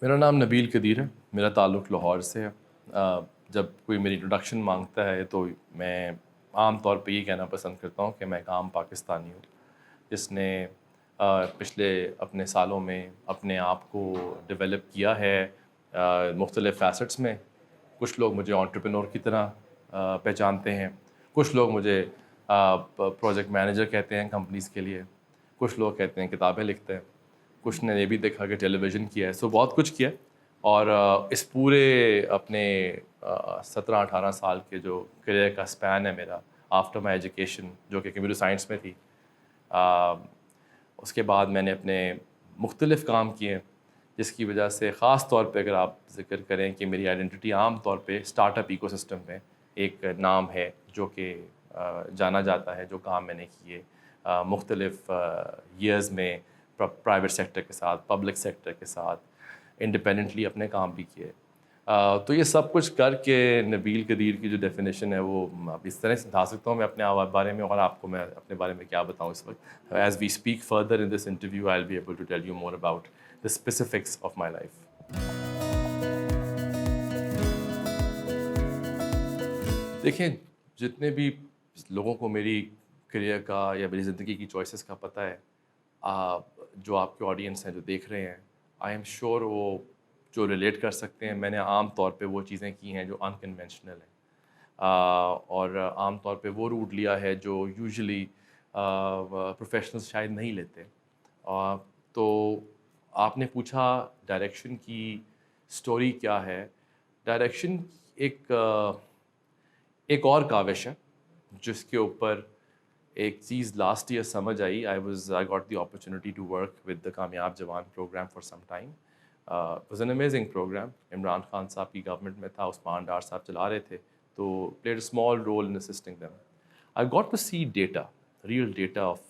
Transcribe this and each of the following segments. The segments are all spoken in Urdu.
میرا نام نبیل قدیر ہے. میرا تعلق لاہور سے ہے. جب کوئی میری انٹروڈکشن مانگتا ہے تو میں عام طور پہ یہ کہنا پسند کرتا ہوں کہ میں ایک عام پاکستانی ہوں جس نے پچھلے اپنے سالوں میں اپنے آپ کو ڈیولپ کیا ہے مختلف فیسٹس میں. کچھ لوگ مجھے انٹرپرینور کی طرح پہچانتے ہیں، کچھ لوگ مجھے پروجیکٹ مینیجر کہتے ہیں کمپنیز کے لیے، کچھ لوگ کہتے ہیں کتابیں لکھتے ہیں، کچھ نے یہ بھی دیکھا کہ ٹیلی ویژن کیا ہے. سو بہت کچھ کیا. اور اس پورے اپنے 17-18 سال کے جو کریئر کا اسپین ہے میرا آفٹر مائی ایجوکیشن جو کہ کمپیوٹر سائنس میں تھی، اس کے بعد میں نے اپنے مختلف کام کیے جس کی وجہ سے خاص طور پہ اگر آپ ذکر کریں کہ میری آئیڈینٹی عام طور پہ اسٹارٹ اپ ایکو سسٹم میں ایک نام ہے جو کہ جانا جاتا ہے. جو کام میں نے کیے مختلف ایئرز میں پرائیویٹ سیکٹر کے ساتھ، پبلک سیکٹر کے ساتھ، انڈیپینڈنٹلی اپنے کام بھی کیے. تو یہ سب کچھ کر کے نبیل قدیر کی جو ڈیفینیشن ہے وہ اس طرح سے بتا سکتا ہوں میں اپنے بارے میں. اور آپ کو میں اپنے بارے میں کیا بتاؤں اس وقت. As we speak further in this interview I will be able to tell you more about the specifics of my life. دیکھیں، جتنے بھی لوگوں کو میری کریئر کا یا میری زندگی کی چوائسیز کا پتہ ہے، جو آپ کے آڈینس ہیں جو دیکھ رہے ہیں، آئی ایم شیور وہ جو ریلیٹ کر سکتے ہیں. میں نے عام طور پہ وہ چیزیں کی ہیں جو انکنونشنل ہیں، اور عام طور پہ وہ روٹ لیا ہے جو یوزلی پروفیشنلز شاید نہیں لیتے. تو آپ نے پوچھا ڈائریکشن کی سٹوری کیا ہے. ڈائریکشن ایک اور کاوش ہے جس کے اوپر ایک چیز لاسٹ ایئر سمجھ آئی. I got the opportunity to work with the Kamyab Jawan program for some time. Was an amazing program. Imran Khan sahab کی گورنمنٹ میں تھا، عثمان ڈار صاحب چلا رہے تھے، تو played a small role in assisting them. I got to see data, real data of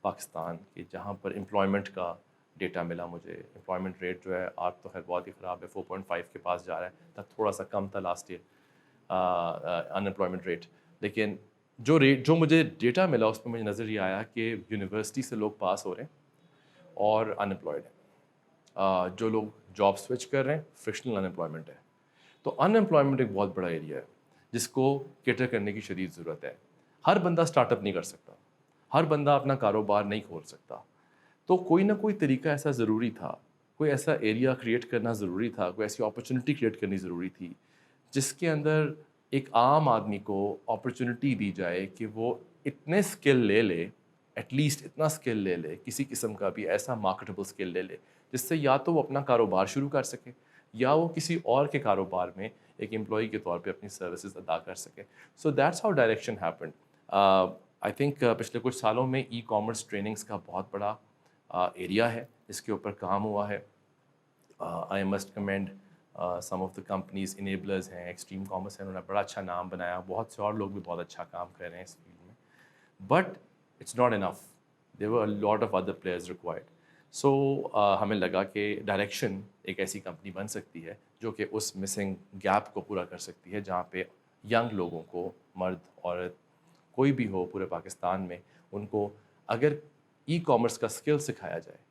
Pakistan کے، جہاں پر امپلائمنٹ کا ڈیٹا ملا مجھے. امپلائمنٹ ریٹ جو ہے آج تو خیر بہت ہی خراب ہے، 4.5 کے پاس جا رہا ہے. تب تھوڑا سا کم تھا لاسٹ ایئر ان امپلائمنٹ ریٹ. لیکن جو مجھے ڈیٹا ملا اس میں مجھے نظر یہ آیا کہ یونیورسٹی سے لوگ پاس ہو رہے ہیں اور ان امپلائڈ ہیں. جو لوگ جاب سوئچ کر رہے ہیں فرکشنل ان امپلائمنٹ ہے. تو ان امپلائمنٹ ایک بہت بڑا ایریا ہے جس کو کیٹر کرنے کی شدید ضرورت ہے. ہر بندہ اسٹارٹ اپ نہیں کر سکتا، ہر بندہ اپنا کاروبار نہیں کھول سکتا. تو کوئی نہ کوئی طریقہ ایسا ضروری تھا، کوئی ایسا ایریا کریٹ کرنا ضروری تھا، کوئی ایسی اپرچونیٹی کریٹ کرنی ضروری تھی جس کے اندر ایک عام آدمی کو اپرچونیٹی دی جائے کہ وہ اتنے اسکل لے لے، ایٹ لیسٹ اتنا اسکل لے لے، کسی قسم کا بھی ایسا مارکیٹیبل اسکل لے لے جس سے یا تو وہ اپنا کاروبار شروع کر سکے یا وہ کسی اور کے کاروبار میں ایک امپلائی کے طور پہ اپنی سروسز ادا کر سکے. So that's how direction happened. I think پچھلے کچھ سالوں میں ای کامرس ٹریننگس کا بہت بڑا ایریا ہے جس کے اوپر کام ہوا ہے. I must command some of the companies enablers ہیں، ایکسٹریم کامرس ہیں، انہوں نے بڑا اچھا نام بنایا. بہت سے اور لوگ بھی بہت اچھا کام کر رہے ہیں اس فیلڈ میں، but it's not enough. There were a lot of other players required. So ہمیں لگا کہ ڈائریکشن ایک ایسی کمپنی بن سکتی ہے جو کہ اس مسنگ گیپ کو پورا کر سکتی ہے، جہاں پہ ینگ لوگوں کو، مرد عورت کوئی بھی ہو پورے پاکستان میں، ان کو اگر ای کامرس کا اسکل سکھایا جائے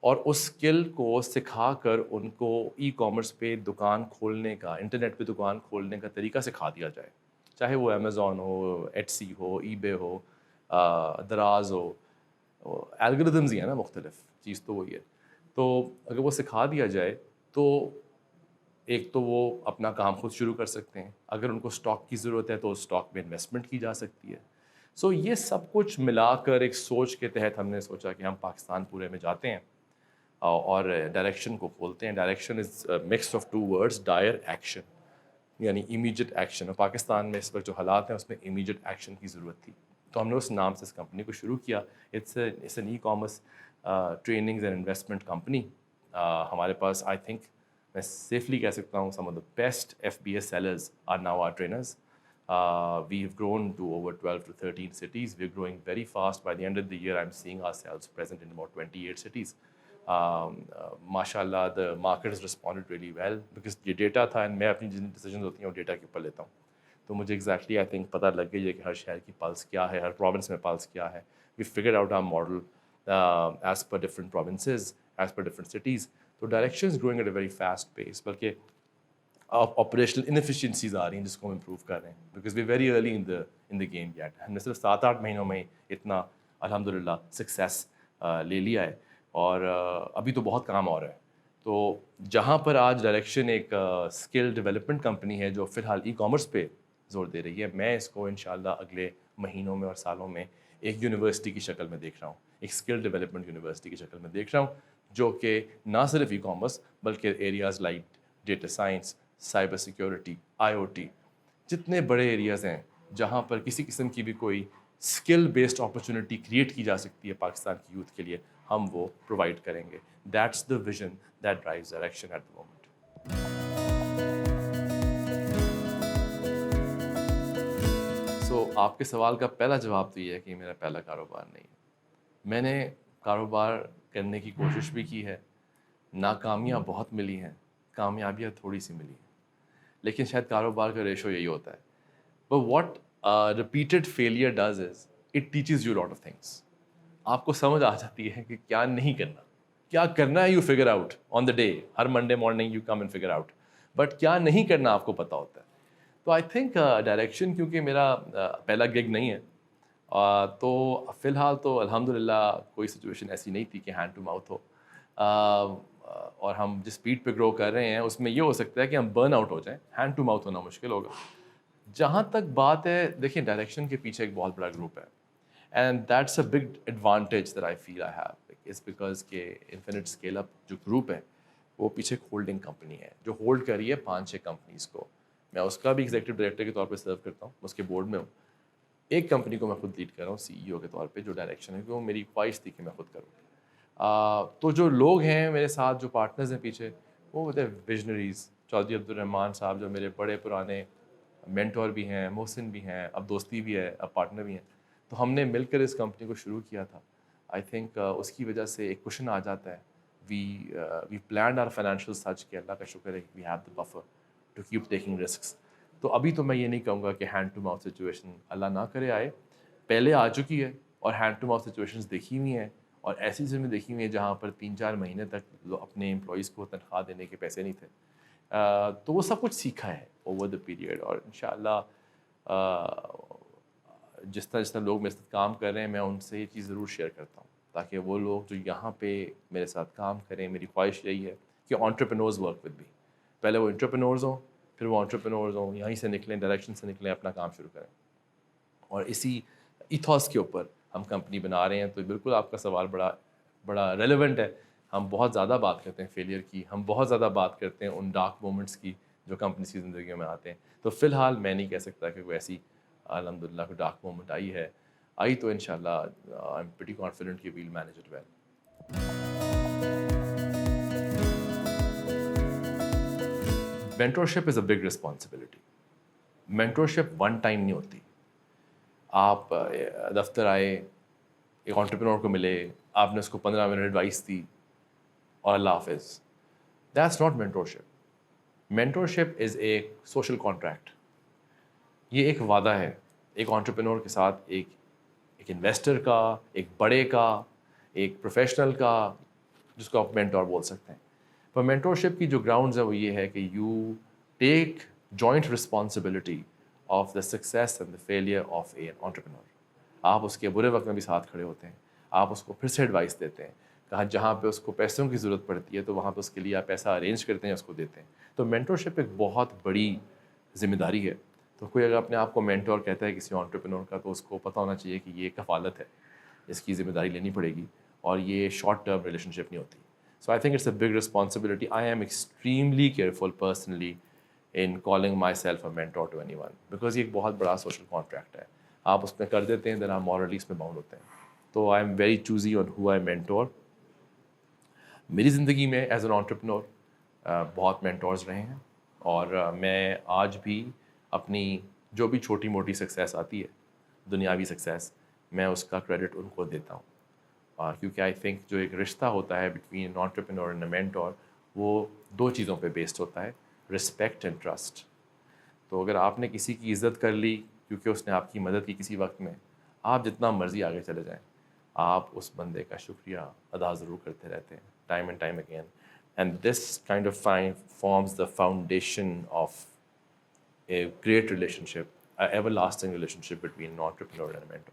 اور اس اسکل کو سکھا کر ان کو ای کامرس پہ دکان کھولنے کا، انٹرنیٹ پہ دکان کھولنے کا طریقہ سکھا دیا جائے، چاہے وہ امیزون ہو، ایٹسی ہو، ای بے ہو، دراز ہو، الگوریدمز ہی ہیں نا مختلف، چیز تو وہی ہے. تو اگر وہ سکھا دیا جائے تو ایک تو وہ اپنا کام خود شروع کر سکتے ہیں. اگر ان کو اسٹاک کی ضرورت ہے تو اسٹاک میں انویسٹمنٹ کی جا سکتی ہے. سو یہ سب کچھ ملا کر ایک سوچ کے تحت ہم نے سوچا کہ ہم پاکستان پورے میں جاتے ہیں اور ڈائریکشن کو کھولتے ہیں. Direction is mix of two words, dir action, یعنی امیجیٹ ایکشن. اور پاکستان میں اس وقت جو حالات ہیں اس میں امیجیٹ ایکشن کی ضرورت تھی، تو ہم نے اس نام سے اس کمپنی کو شروع کیا. It's an e commerce trainings and investment company. ہمارے پاس آئی تھنک میں سیفلی کہہ سکتا ہوں some of the best FBA sellers are now our trainers. We have grown to over 12 to 13 cities. We're growing very fast. By the end of the year, I'm seeing ourselves present in about 28 cities. MashaAllah, the market has responded really well because یہ ڈیٹا تھا and میں اپنی جن ڈیسیجنز ہوتی ہیں وہ ڈیٹا کے اوپر لیتا ہوں. تو مجھے ایگزیکٹلی آئی تھنک پتہ لگ گئی ہے کہ ہر شہر کی پلس کیا ہے، ہر پروونس میں پلس کیا ہے. We figured out our model as per different provinces, as per different cities. تو direction is growing at a very fast pace, بلکہ آپریشنل انفیشینسیز آ رہی ہیں جس کو ہم امپروو کر رہے ہیں، because we very early in the game yet. ہم نے صرف 7-8 مہینوں میں اتنا الحمد للہ سکسیس لے لیا ہے، اور ابھی تو بہت کام اور ہے. تو جہاں پر آج ڈائریکشن ایک اسکل ڈیولپمنٹ کمپنی ہے جو فی الحال ای کامرس پہ زور دے رہی ہے، میں اس کو انشاءاللہ اگلے مہینوں میں اور سالوں میں ایک یونیورسٹی کی شکل میں دیکھ رہا ہوں، ایک اسکل ڈیولپمنٹ یونیورسٹی کی شکل میں دیکھ رہا ہوں، جو کہ نہ صرف ای کامرس بلکہ areas like data science, cyber security, IoT، جتنے بڑے ایریاز ہیں جہاں پر کسی قسم کی بھی کوئی اسکل بیسڈ اپرچونیٹی کریٹ کی جا سکتی ہے پاکستان کی یوتھ کے لیے، ہم وہ پرووائڈ کریں گے. That's the vision that drives direction at the moment. So آپ کے سوال کا پہلا جواب تو یہ ہے کہ میرا پہلا کاروبار نہیں ہے. میں نے کاروبار کرنے کی کوشش بھی کی ہے، ناکامیاں بہت ملی ہیں، کامیابیاں تھوڑی سی ملی ہیں، لیکن شاید کاروبار کا ریشو یہی ہوتا ہے. But what repeated failure does is it teaches you lot of things. آپ کو سمجھ آ جاتی ہے کہ کیا نہیں کرنا، کیا کرنا ہے. You figure out on the day, Hare Monday morning you come and figure out, but کیا نہیں کرنا آپ کو پتہ ہوتا ہے. تو آئی تھنک ڈائریکشن کیونکہ میرا پہلا گگ نہیں ہے، تو فی الحال تو الحمد للہ کوئی سچویشن ایسی نہیں تھی کہ ہینڈ ٹو ماؤتھ ہو، اور ہم جس اسپیڈ پہ گرو کر رہے ہیں اس میں یہ ہو سکتا ہے کہ ہم برن آؤٹ ہو جائیں. ہینڈ ٹو ماؤتھ ہونا مشکل ہوگا. جہاں تک بات ہے، دیکھیں ڈائریکشن کے پیچھے ایک بہت بڑا گروپ ہے، and that's a big advantage that I feel I have, is because کہ انفینٹ اسکیل اپ جو گروپ ہے وہ پیچھے ایک ہولڈنگ کمپنی ہے جو ہولڈ کر رہی ہے 5-6 کمپنیز کو. میں اس کا بھی ایگزیکٹو ڈائریکٹر کے طور پہ سرو کرتا ہوں، اس کے بورڈ میں ہوں. ایک کمپنی کو میں خود لیڈ کر رہا ہوں CEO کے طور پہ، جو ڈائریکشن ہے، وہ میری خواہش تھی کہ میں خود کروں. تو جو لوگ ہیں میرے ساتھ، جو پارٹنرز ہیں پیچھے، وہ ویژنریز. چودھری عبدالرحمان صاحب جو میرے بڑے پرانے مینٹور بھی ہیں، محسن بھی ہیں، اب دوستی بھی ہے، اب پارٹنر بھی ہیں. تو ہم نے مل کر اس کمپنی کو شروع کیا تھا. آئی تھنک اس کی وجہ سے ایک کوشن آ جاتا ہے. We planned are financial such کہ اللہ کا شکر ہے we have the buffer to keep taking risks. تو ابھی تو میں یہ نہیں کہوں گا کہ ہینڈ ٹو ماؤتھ سچویشن اللہ نہ کرے آئے، پہلے آ چکی ہے، اور ہینڈ ٹو ماؤتھ سچویشنز دیکھی ہوئی ہیں، اور ایسی زمین دیکھی ہوئی ہیں جہاں پر 3-4 مہینے تک اپنے امپلائیز کو تنخواہ دینے کے پیسے نہیں تھے. تو وہ سب کچھ سیکھا ہے اوور دا پیریڈ، اور انشاءاللہ جس طرح لوگ میرے ساتھ کام کر رہے ہیں میں ان سے یہ چیز ضرور شیئر کرتا ہوں، تاکہ وہ لوگ جو یہاں پہ میرے ساتھ کام کریں، میری خواہش یہی ہے کہ انٹرپرینورز ورک ود می. پہلے وہ انٹرپرینورز ہوں، پھر وہ انٹرپرینورز ہوں، یہیں سے نکلیں، ڈائریکشن سے نکلیں، اپنا کام شروع کریں. اور اسی ایتھوس کے اوپر ہم کمپنی بنا رہے ہیں. تو بالکل آپ کا سوال بڑا ریلیونٹ ہے. ہم بہت زیادہ بات کرتے ہیں فیلئر کی، ہم بہت زیادہ بات کرتے ہیں ان ڈارک مومنٹس کی جو کمپنیز کی زندگیوں میں آتے ہیں. تو فی الحال میں نہیں کہہ سکتا کہ کوئی ایسی الحمد للہ کوئی ڈارک مومنٹ آئی تو انشاءاللہ آئی ایم پریٹی کانفیڈنٹ کہ we'll manage it well. Mentorship is a big responsibility. Mentorship one time نہیں ہوتی. آپ دفتر آئے، ایک انٹرپرینور کو ملے، آپ نے اس کو 15 منٹ ایڈوائس دی اور اللہ حافظ. That's not mentorship. Mentorship is a social contract. یہ ایک وعدہ ہے ایک انٹرپرینور کے ساتھ، ایک انویسٹر کا، ایک بڑے کا، ایک پروفیشنل کا، جس کو آپ مینٹور بول سکتے ہیں. پر مینٹورشپ کی جو گراؤنڈز ہے وہ یہ ہے کہ you take joint responsibility of the success and the failure of a entrepreneur. آپ اس کے برے وقت میں بھی ساتھ کھڑے ہوتے ہیں، آپ اس کو پھر سے ایڈوائس دیتے ہیں. کہاں جہاں پہ اس کو پیسوں کی ضرورت پڑتی ہے تو وہاں پہ اس کے لیے آپ پیسہ ارینج کرتے ہیں، اس کو دیتے ہیں. تو مینٹورشپ ایک بہت بڑی ذمہ داری ہے. تو کوئی اگر اپنے آپ کو مینٹور کہتا ہے کسی انٹرپرینور کا، تو اس کو پتہ ہونا چاہیے کہ یہ کفالت ہے، اس کی ذمہ داری لینی پڑے گی، اور یہ شارٹ ٹرم ریلیشن شپ نہیں ہوتی. So I think it's a big responsibility. I am extremely careful personally in calling myself a mentor to anyone because یہ ایک بہت بڑا سوشل کانٹریکٹ ہے. آپ اس میں کر دیتے ہیں، then آپ morally اس میں باؤنڈ ہوتے ہیں. تو I am very choosy on who I mentor. میری زندگی میں ایز این انٹرپرینور بہت مینٹورز رہے ہیں، اور میں آج بھی اپنی جو بھی چھوٹی موٹی سکسیس آتی ہے، دنیاوی سکسیس، میں اس کا کریڈٹ ان کو دیتا ہوں. کیونکہ آئی تھنک جو ایک رشتہ ہوتا ہے between an entrepreneur and a mentor, وہ 2 چیزوں پہ بیسڈ ہوتا ہے، رسپیکٹ اینڈ ٹرسٹ. تو اگر آپ نے کسی کی عزت کر لی کیونکہ اس نے آپ کی مدد کی کسی وقت میں، آپ جتنا مرضی آگے چلے جائیں، آپ اس بندے کا شکریہ ادا ضرور کرتے رہتے ہیں time and time again. And this kind of forms the foundation of a great relationship, an everlasting relationship between an entrepreneur and a mentor.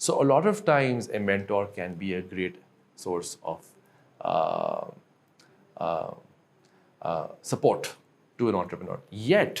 So a lot of times a mentor can be a great source of support to an entrepreneur. Yet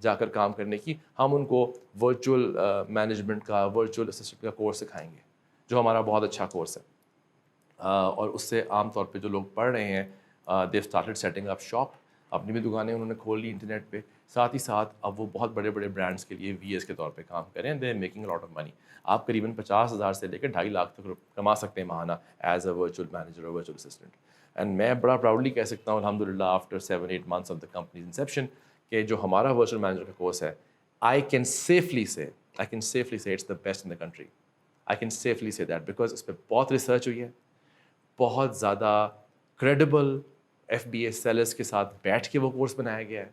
جا کر کام کرنے کی, ہم ان کو ورچوئل مینجمنٹ کا, ورچوئل اسسٹنٹ کا کورس سکھائیں گے, جو ہمارا بہت اچھا کورس ہے. اور اس سے عام طور پہ جو لوگ پڑھ رہے ہیں, دیو اسٹارٹڈ سیٹنگ اپ شاپ, اپنی بھی دکانیں انہوں نے کھول لی انٹرنیٹ پہ, ساتھ ہی ساتھ اب وہ بہت بڑے بڑے برانڈس کے لیے وی ایس کے طور پہ کام کریں. دے میکنگ لاٹ آف منی. آپ قریباً 50,000 سے لے کے 2.5 لاکھ تک کما سکتے ہیں ماہانہ ایز اے ورچوئل مینیجر اور ورچوئل اسسٹنٹ. اینڈ میں بڑا پراؤڈلی کہہ سکتا ہوں الحمد للہ after 7-8 months of the companies inception کہ جو ہمارا ورچوئل مینیجر کا کورس ہے, I can safely say it's the best in the country. I can safely say that because اس پہ بہت ریسرچ ہوئی ہے, بہت زیادہ کریڈیبل ایف بی اے سیلرس کے ساتھ بیٹھ کے وہ کورس بنایا گیا ہے,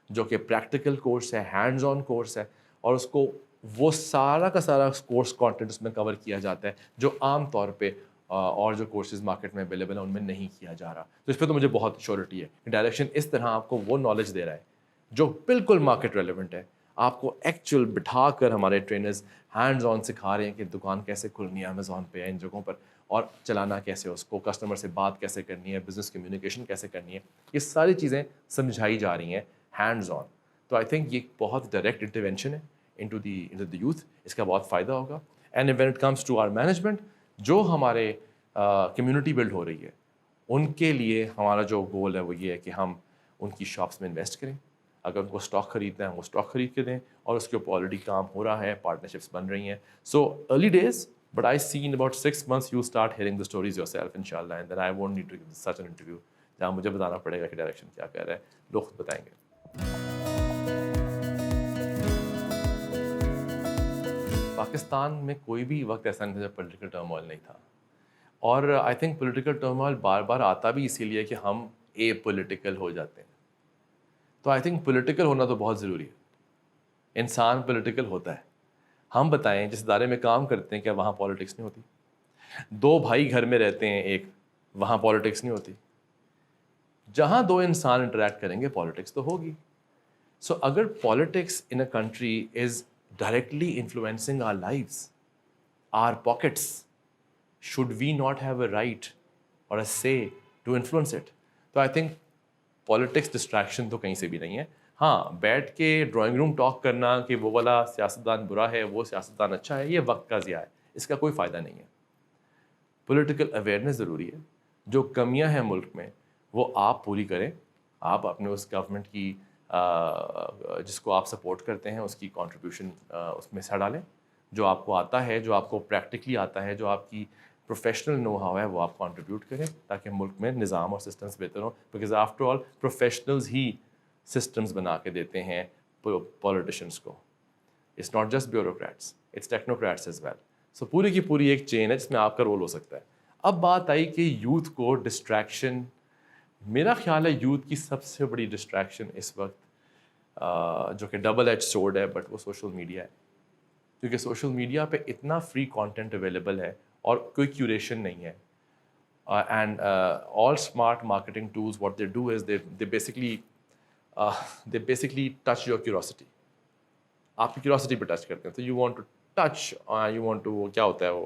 جو کہ پریکٹیکل کورس ہے, ہینڈز آن کورس ہے, اور اس کو وہ سارا کا سارا کورس کانٹینٹ اس میں کور کیا جاتا ہے جو عام طور پہ اور جو کورسز مارکیٹ میں اویلیبل ہیں ان میں نہیں کیا جا رہا. تو اس پہ تو مجھے بہت شیورٹی ہے کہ ڈائریکشن اس طرح آپ کو وہ نالج دے رہا ہے جو بالکل مارکیٹ ریلیونٹ ہے. آپ کو ایکچوئل بٹھا کر ہمارے ٹرینرز ہینڈز آن سکھا رہے ہیں کہ دکان کیسے کھلنی ہے امیزون پہ, ان جگہوں پر, اور چلانا کیسے, اس کو کسٹمر سے بات کیسے کرنی ہے, بزنس کمیونیکیشن کیسے کرنی ہے, یہ ساری چیزیں سمجھائی جا رہی ہیں ہینڈز آن. تو آئی تھنک یہ بہت ڈائریکٹ انٹروینشن ہے انٹو دی یوتھ, اس کا بہت فائدہ ہوگا. And when it comes to our management, جو ہمارے کمیونٹی بلڈ ہو رہی ہے, ان کے لیے ہمارا جو گول ہے وہ یہ ہے کہ ہم ان کی شاپس میں انویسٹ کریں. اگر ان کو اسٹاک خریدنا ہے وہ اسٹاک خرید کے دیں, اور اس کے اوپر آلریڈی کام ہو رہا ہے, پارٹنرشپس بن رہی ہیں. So early days, but I see in about 6 months you start hearing the stories yourself ان شاء اللہ, and then I won't need to give such an interview جہاں مجھے بتانا پڑے گا کہ ڈائریکشن کیا کہہ رہا ہے, لوگ خود بتائیں گے. پاکستان میں کوئی بھی وقت ایسا نہیں تھا جب پولیٹیکل ٹرموائل نہیں تھا, اور آئی تھنک پولیٹیکل ٹرموائل بار بار آتا بھی اسی لیے کہ ہم اے پولیٹیکل ہو جاتے ہیں. تو آئی تھنک پولیٹیکل ہونا تو بہت ضروری ہے, انسان پولیٹیکل ہوتا ہے. ہم بتائیں جس ادارے میں کام کرتے ہیں کیا وہاں پالیٹکس نہیں ہوتی؟ 2 بھائی گھر میں رہتے ہیں ایک, وہاں پالیٹکس نہیں ہوتی؟ جہاں 2 انسان انٹریکٹ کریں گے پالیٹکس تو ہوگی. سو اگر politics in a country is directly influencing our lives, our pockets, should we not have a right or a say to influence it? تو آئی تھنک پالیٹکس ڈسٹریکشن تو کہیں سے بھی نہیں ہے. ہاں, بیٹھ کے ڈرائنگ روم ٹاک کرنا کہ وہ والا سیاستدان برا ہے, وہ سیاستدان اچھا ہے, یہ وقت کا ضیاع ہے, اس کا کوئی فائدہ نہیں ہے. پولیٹیکل اویئرنیس ضروری ہے. جو کمیاں ہیں ملک میں وہ آپ پوری کریں. آپ اپنے اس گورنمنٹ کی جس کو آپ سپورٹ کرتے ہیں اس کی کنٹریبیوشن اس میں حصہ ڈالیں. جو آپ کو آتا ہے, جو آپ کو پریکٹیکلی آتا ہے, جو آپ کی پروفیشنل نو ہاؤ ہے, وہ آپ کنٹریبیوٹ کریں تاکہ ملک میں نظام اور سسٹمز بہتر ہوں. بیکاز آفٹر آل پروفیشنلز ہی سسٹمز بنا کے دیتے ہیں پولیٹیشینس کو. It's not just bureaucrats, it's technocrats as well. So پوری کی پوری ایک چین ہے جس میں آپ کا رول ہو سکتا ہے. اب بات آئی کہ یوتھ کو ڈسٹریکشن, میرا خیال ہے یوتھ کی سب سے بڑی ڈسٹریکشن اس وقت جو کہ ڈبل ایج سورڈ ہے, بٹ وہ سوشل میڈیا ہے. کیونکہ سوشل میڈیا پہ اتنا فری کانٹینٹ اویلیبل ہے اور کوئی کیوریشن نہیں ہے. And all smart marketing tools what they do is they basically touch your curiosity. آپ کی کیوروسٹی پہ ٹچ کرتے ہیں, تو you want to touch, you want to, کیا ہوتا ہے وہ,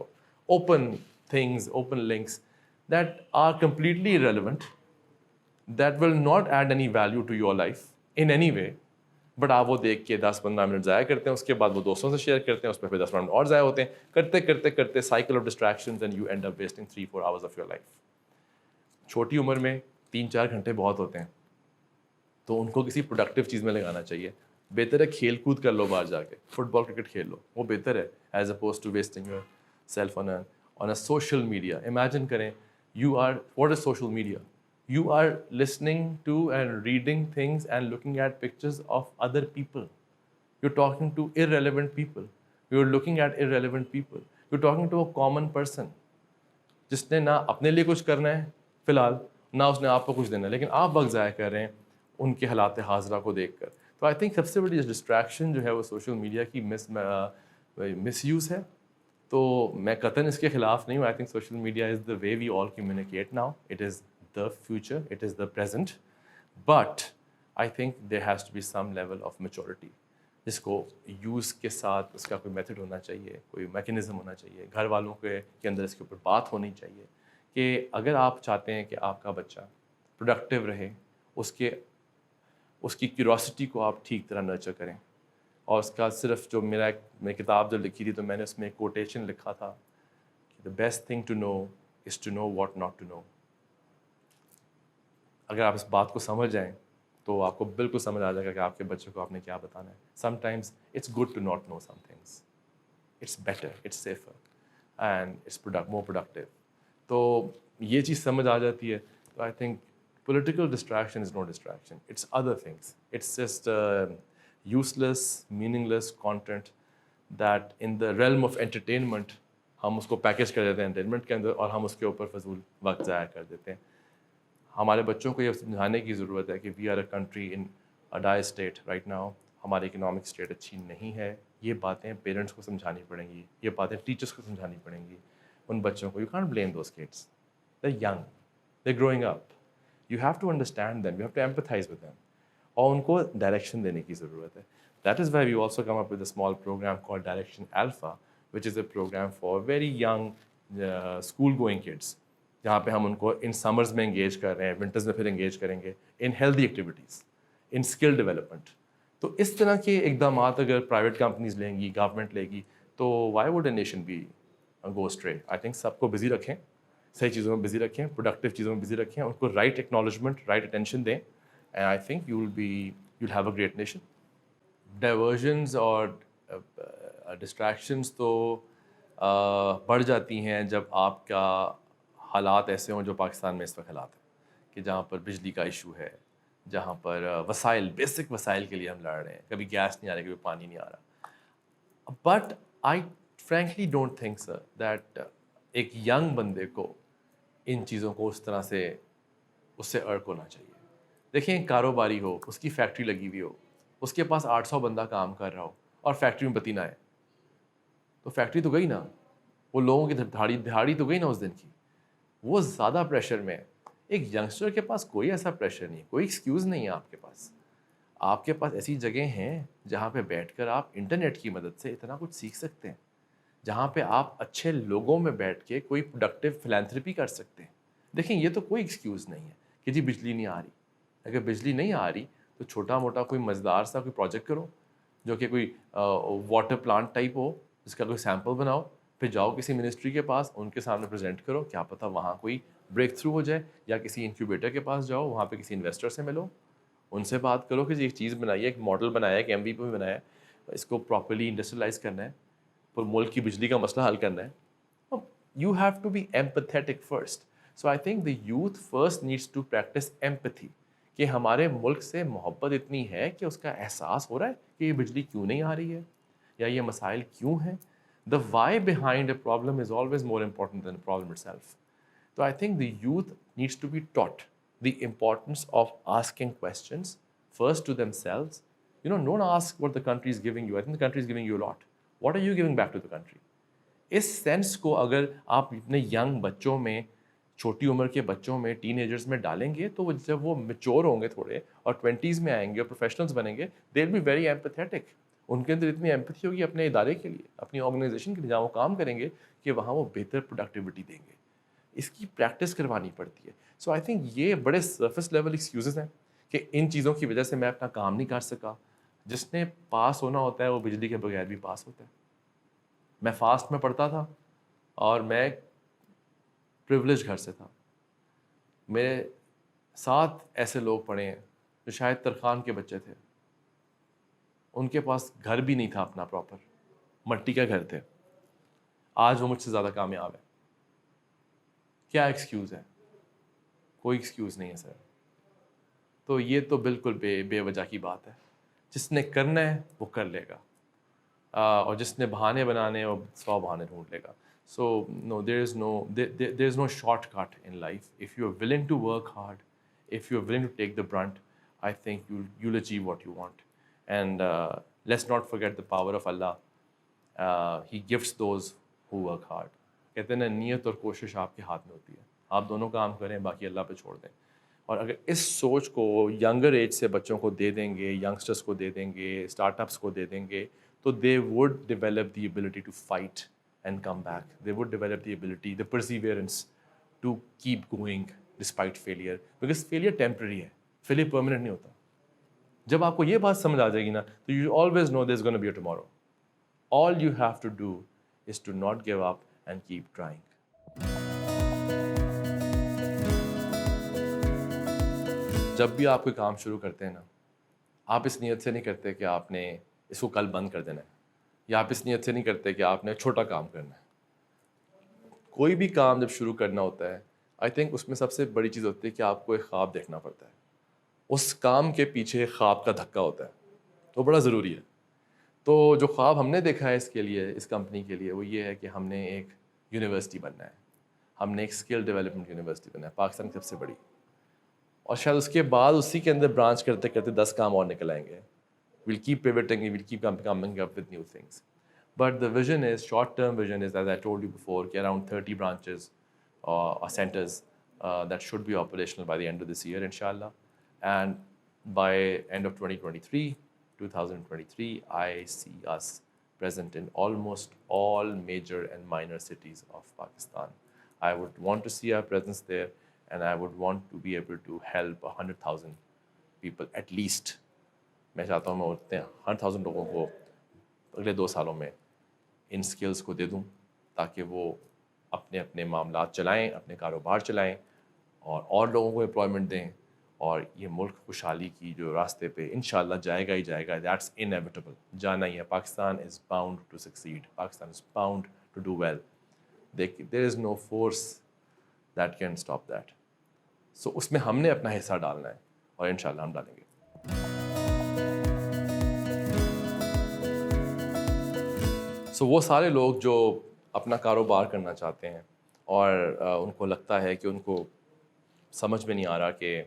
open things, open links that are completely irrelevant, that will not add any value to your life in any way, but آپ وہ دیکھ کے 10-15 منٹ ضائع کرتے ہیں, اس کے بعد وہ دوستوں سے شیئر کرتے ہیں, اس پہ پھر 10 منٹ اور ضائع ہوتے ہیں, کرتے کرتے کرتے cycle of distractions and you and up wasting 3-4 hours of your life. چھوٹی عمر میں 3-4 گھنٹے بہت ہوتے ہیں, تو ان کو کسی پروڈکٹیو چیز میں لگانا چاہیے. بہتر ہے کھیل کود کر لو, باہر جا کے فٹ بال کرکٹ کھیل لو, وہ بہتر ہے as opposed to wasting yourself on a social media. Imagine کریں you are, what is social media? You are listening to and reading things and looking at pictures of other people. You're talking to irrelevant people. You're looking at irrelevant people. You're talking to a common person جس نے نہ اپنے لیے کچھ کرنا ہے فی الحال, نہ اس نے آپ کو کچھ دینا ہے, لیکن آپ وقت ضائع کر رہے ہیں ان کے حالات حاضرہ کو دیکھ کر. تو آئی تھنک سب سے بڑی ڈسٹریکشن جو ہے وہ سوشل میڈیا کی مس یوز ہے. تو میں قطعاً اس کے خلاف نہیں ہوں. I think social media is the way we all communicate now. It is the future, it is the present, but I think there has to be some level of maturity جس کو یوز کے ساتھ اس کا کوئی میتھڈ ہونا چاہیے, کوئی میکینزم ہونا چاہیے. گھر والوں کے اندر اس کے اوپر بات ہونی چاہیے کہ اگر آپ چاہتے ہیں کہ آپ کا بچہ پروڈکٹیو رہے, اس کے اس کی کیوروسٹی کو آپ ٹھیک طرح نرچر کریں. اور اس کا صرف جو میں کتاب جب لکھی تھی تو میں نے اس میں ایک کوٹیشن لکھا تھا کہ the best thing to know is to know what not to know. اگر آپ اس بات کو سمجھ جائیں تو آپ کو بالکل سمجھ آ جائے گا کہ آپ کے بچوں کو آپ نے کیا بتانا ہے. Sometimes it's good to not know some things, it's better, it's safer and it's more productive. تو یہ چیز سمجھ آ جاتی ہے تو I think political distraction is no distraction, it's other things, it's just useless, meaningless content that in the realm of entertainment ہم اس کو پیکیج کر دیتے ہیں انٹرٹینمنٹ کے اندر اور ہم اس کے اوپر فضول وقت ضائع کر دیتے ہیں. ہمارے بچوں کو یہ سمجھانے کی ضرورت ہے کہ we are a country in a dire state right now, ہماری اکنامک اسٹیٹ اچھی نہیں ہے. یہ باتیں پیرنٹس کو سمجھانی پڑیں گی, یہ باتیں ٹیچرس کو سمجھانی پڑیں گی ان بچوں کو. You can't blame those kids, they young, they growing up, you have to understand them, you have to empathize with them, اور ان کو ڈائریکشن دینے کی ضرورت ہے. That is why we also come up with a small program called Direction Alpha, which is a program for very young school going kids, جہاں پہ ہم ان کو ان سمرز میں انگیج کر رہے ہیں, ونٹرز میں پھر انگیج کریں گے in healthy activities, in skill development. تو اس طرح کے اقدامات اگر پرائیویٹ کمپنیز لیں گی, گورنمنٹ لے گی, تو why would a nation be go astray. I think سب کو بزی رکھیں, صحیح چیزوں میں بزی رکھیں, پروڈکٹیو چیزوں میں بزی رکھیں, ان کو رائٹ ایکنالجمنٹ, رائٹ اٹینشن دیں, and I think you will have a great nation. Diversions اور ڈسٹریکشنز تو بڑھ جاتی ہیں جب آپ کا حالات ایسے ہوں جو پاکستان میں اس وقت حالات ہیں, کہ جہاں پر بجلی کا ایشو ہے, جہاں پر وسائل, بیسک وسائل کے لیے ہم لڑ رہے ہیں, کبھی گیس نہیں آ رہی, کبھی پانی نہیں آ رہا. But I frankly don't think sir that ایک ینگ بندے کو ان چیزوں کو اس طرح سے اس سے ارک ہونا چاہیے. دیکھیں, کاروباری ہو, اس کی فیکٹری لگی ہوئی ہو, اس کے پاس 800 بندہ کام کر رہا ہو اور فیکٹری میں بتی نہ ہے, تو فیکٹری تو گئی نا, وہ لوگوں کی دہاڑی تو گئی نا اس دن کی. وہ زیادہ پریشر میں ہے. ایک ینگسٹر کے پاس کوئی ایسا پریشر نہیں, کوئی ایکسکیوز نہیں ہے آپ کے پاس. آپ کے پاس ایسی جگہیں ہیں جہاں پہ بیٹھ کر آپ انٹرنیٹ کی مدد سے اتنا کچھ سیکھ سکتے ہیں, جہاں پہ آپ اچھے لوگوں میں بیٹھ کے کوئی پروڈکٹیو فلینتھرپی کر سکتے ہیں. دیکھیں, یہ تو کوئی ایکسکیوز نہیں ہے کہ جی بجلی نہیں آ رہی. اگر بجلی نہیں آ رہی تو چھوٹا موٹا کوئی مزیدار سا کوئی پروجیکٹ کرو, جو کہ کوئی واٹر پلانٹ ٹائپ ہو, جس کا کوئی سیمپل بناؤ, پھر جاؤ کسی منسٹری کے پاس, ان کے سامنے پریزنٹ کرو, کیا پتہ وہاں کوئی بریک تھرو ہو جائے. یا کسی انکیوبیٹر کے پاس جاؤ, وہاں پہ کسی انویسٹر سے ملو, ان سے بات کرو کہ جی ایک چیز بنائی ہے, ایک ماڈل بنایا ہے, ایک MVP بنایا ہے, اس کو پراپرلی انڈسٹریلائز کرنا ہے, پر ملک کی بجلی کا مسئلہ حل کرنا ہے. You have to be empathetic first. So I think the youth first needs to practice empathy, کہ ہمارے ملک سے محبت اتنی ہے کہ اس کا احساس ہو رہا ہے کہ یہ بجلی کیوں نہیں آ رہی ہے, یا یہ مسائل کیوں ہیں. The why behind a problem is always more important than the problem itself. So I think the youth needs to be taught the importance of asking questions first to themselves. Don't ask what the country is giving you. I think the country is giving you a lot. What are you giving back to the country? اس سینس کو اگر آپ اپنے ینگ بچوں میں, چھوٹی عمر کے بچوں میں, ٹین ایجرز میں ڈالیں گے, تو جب وہ میچور ہوں گے تھوڑے اور 20s میں آئیں گے اور پروفیشنلز بنیں گے, دے ول بی ویری ایمپیتھیٹک. ان کے اندر اتنی ایمپتھی ہوگی اپنے ادارے کے لیے, اپنی آرگنائزیشن کے لیے, جہاں وہ کام کریں گے, کہ وہاں وہ بہتر پروڈکٹیوٹی دیں گے. اس کی پریکٹس کروانی پڑتی ہے. سو آئی تھنک یہ بڑے سرفیس لیول ایکسکیوزز ہیں کہ ان چیزوں کی وجہ سے میں اپنا کام نہیں کر سکا. جس نے پاس ہونا ہوتا ہے وہ بجلی کے بغیر بھی پاس ہوتا ہے. میں فاسٹ میں پڑھتا تھا اور میں پریولیج گھر سے تھا. میرے ساتھ ایسے لوگ پڑھے ہیں جو شاید ترخان کے بچے تھے, ان کے پاس گھر بھی نہیں تھا اپنا پراپر, مٹی کے گھر تھے. آج وہ مجھ سے زیادہ کامیاب ہے. کیا ایکسکیوز ہے؟ کوئی ایکسکیوز نہیں ہے سر. تو یہ تو بالکل بے وجہ کی بات ہے. جس نے کرنا ہے وہ کر لے گا, اور جس نے بہانے بنانے وہ 100 بہانے ڈھونڈ لے گا. So no, there is no shortcut in life. If you are willing to work hard, if you are willing to take the brunt, I think you'll achieve what you want. And let's not forget the power of Allah. He gifts those who work hard. کہتے ہیں نیت اور کوشش آپ کے ہاتھ میں ہوتی ہے, آپ دونوں کام کریں, باقی اللہ پہ چھوڑ دیں. اور اگر اس سوچ کو ینگر ایج سے بچوں کو دے دیں گے, ینگسٹرس کو دے دیں گے, اسٹارٹ اپس کو دے دیں گے, تو they would develop the ability to fight and come back. They would develop the ability, the perseverance to keep going despite failure. Because failure temporary ہے, failure permanent نہیں ہوتا. جب آپ کو یہ بات سمجھ آ جائے گی نا تو you always know there is gonna be a tomorrow. All you have to do is to not give up and keep trying. جب بھی آپ کوئی کام شروع کرتے ہیں نا, آپ اس نیت سے نہیں کرتے کہ آپ نے اس کو کل بند کر دینا ہے, یا آپ اس نیت سے نہیں کرتے کہ آپ نے چھوٹا کام کرنا ہے. کوئی بھی کام جب شروع کرنا ہوتا ہے, آئی تھنک اس میں سب سے بڑی چیز ہوتی ہے کہ آپ کو ایک خواب دیکھنا پڑتا ہے. اس کام کے پیچھے خواب کا دھکا ہوتا ہے, وہ بڑا ضروری ہے. تو جو خواب ہم نے دیکھا ہے اس کے لیے, اس کمپنی کے لیے, وہ یہ ہے کہ ہم نے ایک یونیورسٹی بننا ہے, ہم نے ایک اسکل ڈیولپمنٹ یونیورسٹی بننا ہے, پاکستان کی سب سے بڑی. اور شاید اس کے بعد اسی کے اندر برانچ کرتے کرتے 10 کام اور نکل آئیں گے. We'll keep pivoting, we'll keep coming up with new things. But the vision is, short-term vision is, as I told you before, around 30 branches or centers that should be operational by the end of this year, inshallah. And by end of 2023, I see us present in almost all major and minor cities of Pakistan. I would want to see our presence there, and I would want to be able to help 100,000 people at least. میں چاہتا ہوں میں اتنے 100,000 لوگوں کو اگلے 2 سالوں میں ان سکلز کو دے دوں, تاکہ وہ اپنے اپنے معاملات چلائیں, اپنے کاروبار چلائیں, اور لوگوں کو امپلائمنٹ دیں, اور یہ ملک خوشحالی کی جو راستے پہ انشاءاللہ جائے گا ہی جائے گا. دیٹس انیویٹیبل, جانا ہی ہے. Pakistan is bound to succeed, Pakistan is bound to do well. There is no force that can stop that. So اس میں ہم نے اپنا حصہ ڈالنا ہے, اور انشاءاللہ ہم ڈالیں گے. وہ سارے لوگ جو اپنا کاروبار کرنا چاہتے ہیں اور ان کو لگتا ہے کہ ان کو سمجھ میں نہیں آ رہا کہ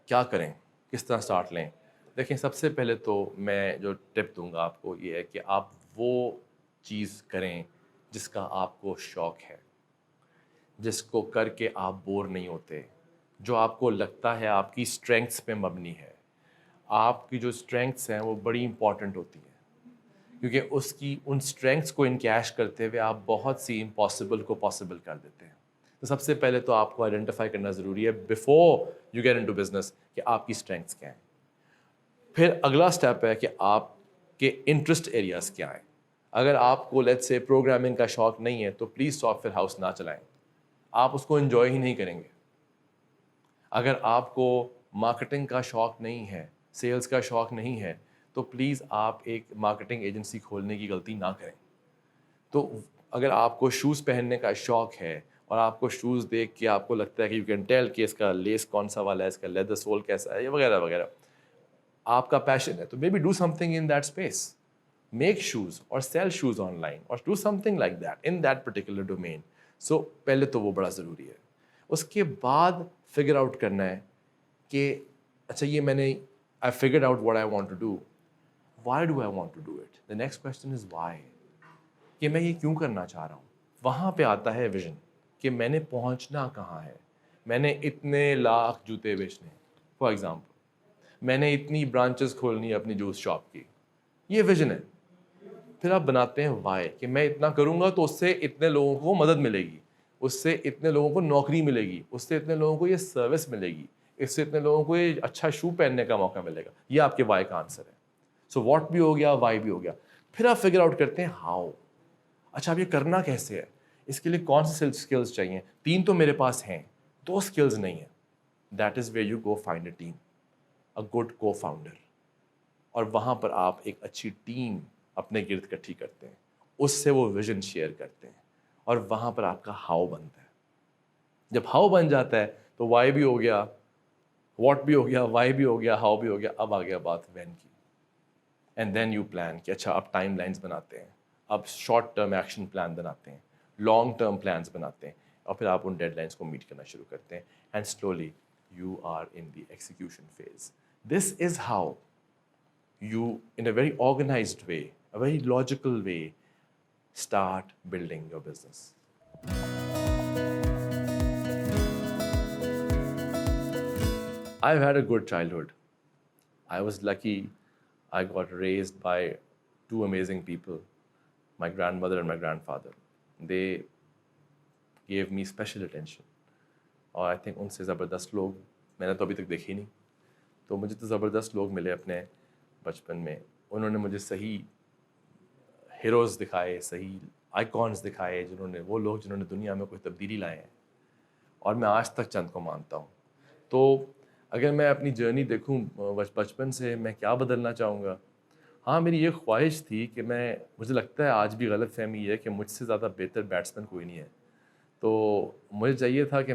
کیا کریں, کس طرح سٹارٹ لیں. دیکھیں, سب سے پہلے تو میں جو ٹپ دوں گا آپ کو یہ ہے کہ آپ وہ چیز کریں جس کا آپ کو شوق ہے, جس کو کر کے آپ بور نہیں ہوتے, جو آپ کو لگتا ہے آپ کی اسٹرینگتھس پہ مبنی ہے. آپ کی جو اسٹرینگتھس ہیں وہ بڑی امپورٹنٹ ہوتی ہیں, کیونکہ ان اسٹرینگتھس کو انکیش کرتے ہوئے آپ بہت سی امپاسبل کو پاسبل کر دیتے ہیں. تو سب سے پہلے تو آپ کو آئیڈینٹیفائی کرنا ضروری ہے before you get into business کہ آپ کی اسٹرینگتھس کیا ہیں. پھر اگلا اسٹیپ ہے کہ آپ کے انٹرسٹ ایریاز کیا ہیں. اگر آپ کو لیٹس سے پروگرامنگ کا شوق نہیں ہے تو پلیز سافٹ ویئر ہاؤس نہ چلائیں, آپ اس کو انجوائے ہی نہیں کریں گے. اگر آپ کو مارکیٹنگ کا شوق نہیں ہے, سیلز کا شوق نہیں ہے, تو پلیز آپ ایک مارکیٹنگ ایجنسی کھولنے کی غلطی نہ کریں. تو اگر آپ کو شوز پہننے کا شوق ہے اور آپ کو شوز دیکھ کے آپ کو لگتا ہے کہ یو کین ٹیل کہ اس کا لیس کون سا والا ہے, اس کا لیدر سول کیسا ہے, وغیرہ وغیرہ, آپ کا پیشن ہے, تو maybe do something in that space. Make shoes اور سیل شوز آن لائن, اور do something like that in that particular domain. So پہلے تو وہ بڑا ضروری ہے. اس کے بعد فگر آؤٹ کرنا ہے کہ اچھا یہ میں نے I figured out what I want to do. Why do I want to do it? The next question is why. کہ میں یہ کیوں کرنا چاہ رہا ہوں. وہاں پہ آتا ہے ویژن کہ میں نے پہنچنا کہاں ہے. میں نے اتنے لاکھ جوتے بیچنے, فار ایگزامپل میں نے اتنی برانچز کھولنی ہے اپنی جوس شاپ کی, یہ ویژن ہے. پھر آپ بناتے ہیں وائی کہ میں اتنا کروں گا تو اس سے اتنے لوگوں کو مدد ملے گی, اس سے اتنے لوگوں کو نوکری ملے گی, اس سے اتنے لوگوں کو یہ سروس ملے گی, اس سے اتنے لوگوں کو یہ اچھا شو پہننے کا موقع ملے گا. یہ آپ کے وائی کا آنسر ہے. سو واٹ بھی ہو گیا, وائی بھی ہو گیا. پھر آپ فگر آؤٹ کرتے ہیں ہاؤ. اچھا اب یہ کرنا کیسے ہے, اس کے لیے کون سے اسکلز چاہیے. 3 تو میرے پاس ہیں, 2 اسکلز نہیں ہیں. That is where you go find a team, a good کو فاؤنڈر, اور وہاں پر آپ ایک اچھی ٹیم اپنے گرد اکٹھی کرتے ہیں, اس سے وہ ویژن شیئر کرتے ہیں, اور وہاں پر آپ کا ہاؤ بنتا ہے. جب ہاؤ بن جاتا ہے تو وائی بھی ہو گیا, واٹ بھی ہو گیا, وائی بھی ہو گیا, ہاؤ بھی ہو گیا. اب آ گیا بات وین کی. اینڈ دین یو پلان کہ اچھا اب ٹائم لائنس بناتے ہیں, اب شارٹ ٹرم ایکشن پلان بناتے ہیں, لانگ ٹرم پلانس بناتے ہیں, اور پھر آپ ان ڈیڈ لائنس کو میٹ کرنا شروع کرتے ہیں. And slowly you are in the execution phase. This is how you, in a very organized way, a very logical way, start building your business. I've had a good childhood. I was lucky. I got raised by 2 amazing people, my grandmother and my grandfather. They gave me special attention. اور I think ان سے زبردست لوگ میں نے تو ابھی تک دیکھے نہیں. تو مجھے تو زبردست لوگ ملے اپنے بچپن میں، انہوں نے مجھے صحیح ہیروز دکھائے، صحیح آئیکونس دکھائے، وہ لوگ جنہوں نے دنیا میں کوئی تبدیلی لائے ہیں، اور میں آج تک چند کو مانتا ہوں. تو اگر میں اپنی جرنی دیکھوں بچپن سے، میں کیا بدلنا چاہوں گا؟ ہاں، میری یہ خواہش تھی کہ مجھے لگتا ہے آج بھی غلط فہمی یہ ہے کہ مجھ سے زیادہ بہتر بیٹسمین کوئی نہیں ہے. تو مجھے چاہیے تھا کہ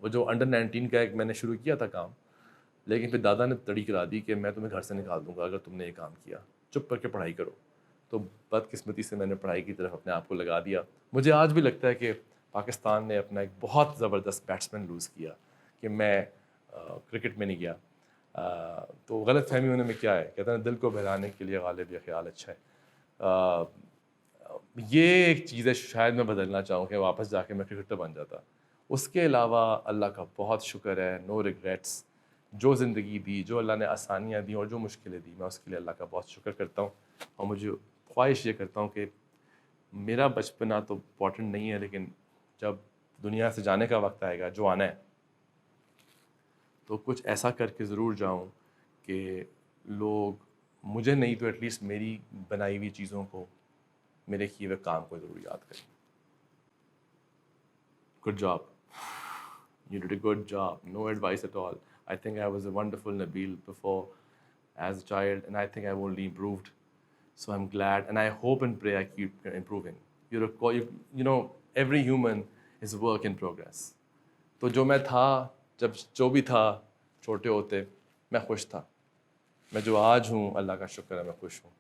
وہ جو انڈر 19 کا ایک میں نے شروع کیا تھا کام، لیکن پھر دادا نے تڑی کرا دی کہ میں تمہیں گھر سے نکال دوں گا اگر تم نے یہ کام کیا، چپ کر کے پڑھائی کرو. تو بدقسمتی سے میں نے پڑھائی کی طرف اپنے آپ کو لگا دیا. مجھے آج بھی لگتا ہے کہ پاکستان نے اپنا ایک بہت زبردست بیٹسمین لوز کیا کہ میں کرکٹ میں نہیں گیا. تو غلط فہمی ہونے میں کیا ہے، کہتے ہیں دل کو بہلانے کے لیے غالب یہ خیال اچھا ہے. یہ ایک چیز ہے شاید میں بدلنا چاہوں کہ واپس جا کے میں کرکٹر بن جاتا. اس کے علاوہ اللہ کا بہت شکر ہے، نو ریگریٹس. جو زندگی دی، جو اللہ نے آسانیاں دیں اور جو مشکلیں دی، میں اس کے لیے اللہ کا بہت شکر کرتا ہوں. اور مجھے خواہش یہ کرتا ہوں کہ میرا بچپنا تو امپورٹنٹ نہیں ہے، لیکن جب دنیا سے جانے کا وقت آئے گا، جو آنا ہے، تو کچھ ایسا کر کے ضرور جاؤں کہ لوگ مجھے نہیں تو ایٹ لیسٹ میری بنائی ہوئی چیزوں کو، میرے کیے ہوئے کام کو ضرور یاد کریں. Good job. You did a good job. No advice at all. I think I was a wonderful Nabil before as a child, and I think I've only improved. So I'm glad, and I hope and pray I keep improving. Every human is a work in progress. تو جو میں تھا، جو بھی تھا چھوٹے ہوتے، میں خوش تھا. میں جو آج ہوں، اللہ کا شکر ہے میں خوش ہوں.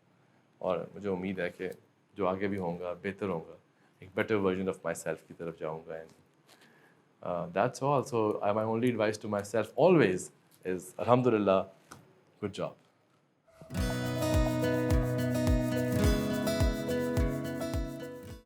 اور مجھے امید ہے کہ جو آگے بھی ہوں گا بہتر ہوگا، ایک better version of my self کی طرف جاؤں گا. That's all. So my only advice to myself always is, Alhamdulillah, good job.